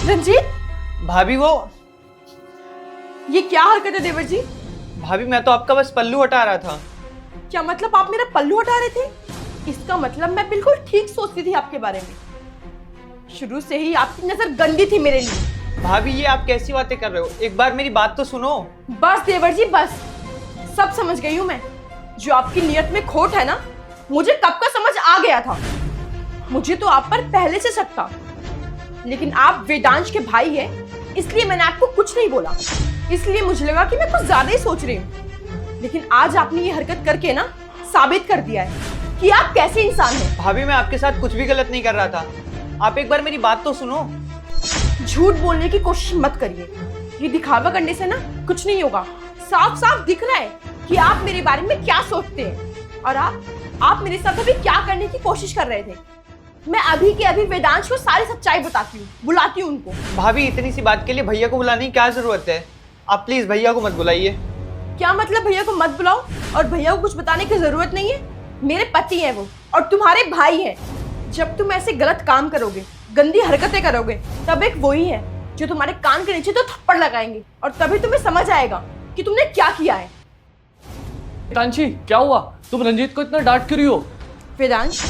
रंजीत, भाभी वो ये क्या हरकत है देवर जी? भाभी मैं तो आपका बस पल्लू हटा रहा था। क्या मतलब आप मेरा पल्लू हटा रहे थे? इसका मतलब मैं बिल्कुल ठीक सोचती थी आपके बारे में। शुरू से ही आपकी नजर गंदी थी मेरे लिए। भाभी ये आप कैसी बातें कर रहे हो, एक बार मेरी बात तो सुनो। बस देवर जी बस, सब समझ गई हूँ मैं। जो आपकी नियत में खोट है ना, मुझे कब का समझ आ गया था। मुझे तो आप पर पहले से शक था, लेकिन आप वेदांश के भाई हैं, इसलिए मैंने आपको कुछ नहीं बोला। इसलिए मुझे लगा कि मैं कुछ ज्यादा ही सोच रही हूँ, लेकिन आज आपने ये हरकत करके ना साबित कर दिया है कि आप कैसे इंसान हैं। भाभी मैं आपके साथ कुछ भी गलत नहीं कर रहा था, आप एक बार मेरी बात तो सुनो। झूठ बोलने की कोशिश मत करिए, ये दिखावा करने से ना कुछ नहीं होगा। साफ साफ दिख रहा है कि आप मेरे बारे में क्या सोचते हैं, और आप मेरे साथ अभी क्या करने की कोशिश कर रहे थे। मैं अभी के अभी वेदांश को सारी सच्चाई बताती हूँ, बुलाती हूँ उनको। भाभी इतनी सी बात के लिए भैया को बुलाने की क्या जरूरत है, आप प्लीज भैया को मत बुलाइए। क्या मतलब भैया को मत बुलाओ और भैया को कुछ बताने की जरूरत नहीं है? मेरे पति हैं वो, और तुम्हारे भाई हैं। जब तुम ऐसे गलत काम करोगे, गंदी हरकतें करोगे, तब एक वही है जो तुम्हारे कान के नीचे तो थप्पड़ लगाएंगे, और तभी तुम्हें समझ आएगा कि तुमने क्या किया है। तांशी क्या हुआ, तुम रंजीत को इतना डांट क्यों रही हो? वेदांश,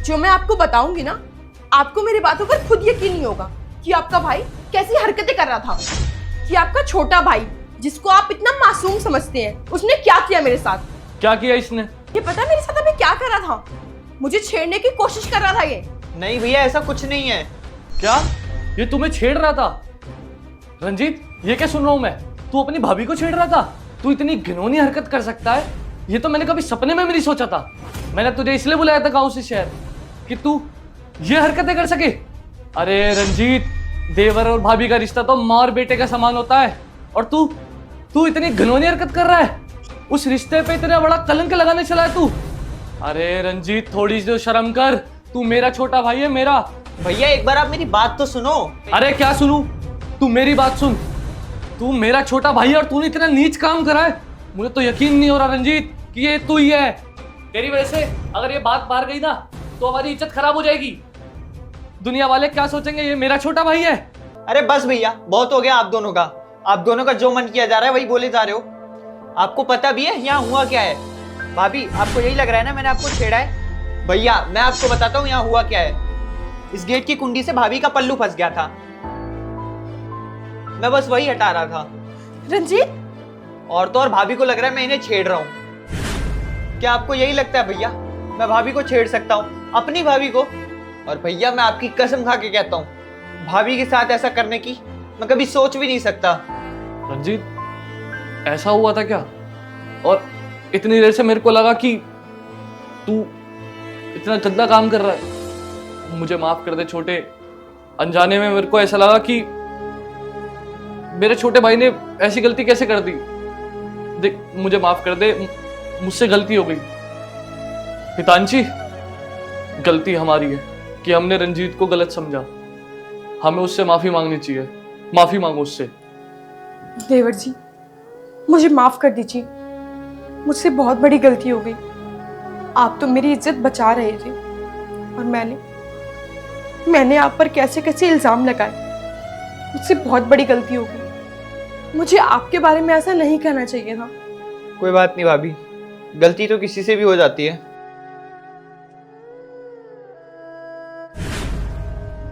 जो मैं आपको बताऊंगी ना, आपको मेरी बातों पर खुद यकीन नहीं होगा कि आपका भाई कैसी हरकतें कर रहा था। कि आपका छोटा भाई, जिसको आप इतना मासूम समझते हैं, उसने क्या किया मेरे साथ। क्या किया इसने? ये पता मेरे साथ अभी क्या कर रहा था? मुझे छेड़ने की कोशिश कर रहा था ये। नहीं भैया ऐसा कुछ नहीं है। क्या ये तुम्हें छेड़ रहा था? रंजीत ये क्या सुन रहा हूं मैं, तू अपनी भाभी को छेड़ रहा था? तू इतनी घिनौनी हरकत कर सकता है, ये तो मैंने कभी सपने में भी नहीं सोचा था। मैंने तुझे इसलिए बुलाया था गांव से शहर कि तू ये हरकतें कर सके। अरे रंजीत, देवर और भाभी का रिश्ता तो माँ और बेटे का समान होता है, और तू इतनी घिनौनी हरकत कर रहा है। उस रिश्ते पे इतना बड़ा कलंक लगाने चला है तू। अरे रंजीत थोड़ी सी शर्म कर, तू मेरा छोटा भाई है मेरा। भैया एक बार आप मेरी बात तो सुनो। अरे क्या सुनूं, तू मेरी बात सुन। तू मेरा छोटा भाई है और तूने इतना नीच काम करा है, मुझे तो यकीन नहीं हो रहा रंजीत कि ये तू ही है। तेरी वजह से अगर ये बात बाहर गई ना तो हमारी इज्जत खराब हो जाएगी। दुनिया वाले क्या सोचेंगे, ये मेरा छोटा भाई है। अरे बस भैया बहुत हो गया आप दोनों का। आप दोनों का जो मन किया जा रहा है वही बोले जा रहे हो। आपको पता भी है यहाँ हुआ क्या है? भाभी आपको यही लग रहा है ना मैंने आपको छेड़ा है? भैया मैं आपको बताता हूँ यहाँ हुआ क्या है। इस गेट की कुंडी से भाभी का पल्लू फंस गया था, मैं बस वही हटा रहा था। रंजीत, और तो और भाभी को लग रहा है मैं इन्हें छेड़ रहा हूँ। क्या आपको यही लगता है भैया मैं भाभी को छेड़ सकता हूँ, अपनी भाभी को? और भैया मैं आपकी कसम खा के कहता हूँ, भाभी के साथ ऐसा करने की मैं कभी सोच भी नहीं सकता। रंजीत ऐसा हुआ था क्या? और इतनी देर से मेरे को लगा कि तू इतना गंदा काम कर रहा है। मुझे माफ कर दे छोटे, अनजाने में मेरे को ऐसा लगा कि मेरे छोटे भाई ने ऐसी गलती कैसे कर दी। देख मुझे माफ कर दे, मुझसे गलती हो गई। हितांशी गलती हमारी है कि हमने रंजीत को गलत समझा, हमें उससे माफी मांगनी चाहिए। माफी मांगो उससे। देवर जी मुझे माफ कर दीजिए, मुझसे बहुत बड़ी गलती हो गई। आप तो मेरी इज्जत बचा रहे थे, और मैंने आप पर कैसे कैसे इल्जाम लगाए। मुझसे बहुत बड़ी गलती हो गई। मुझे आपके बारे में ऐसा नहीं कहना चाहिए था। कोई बात नहीं भाभी, गलती तो किसी से भी हो जाती है।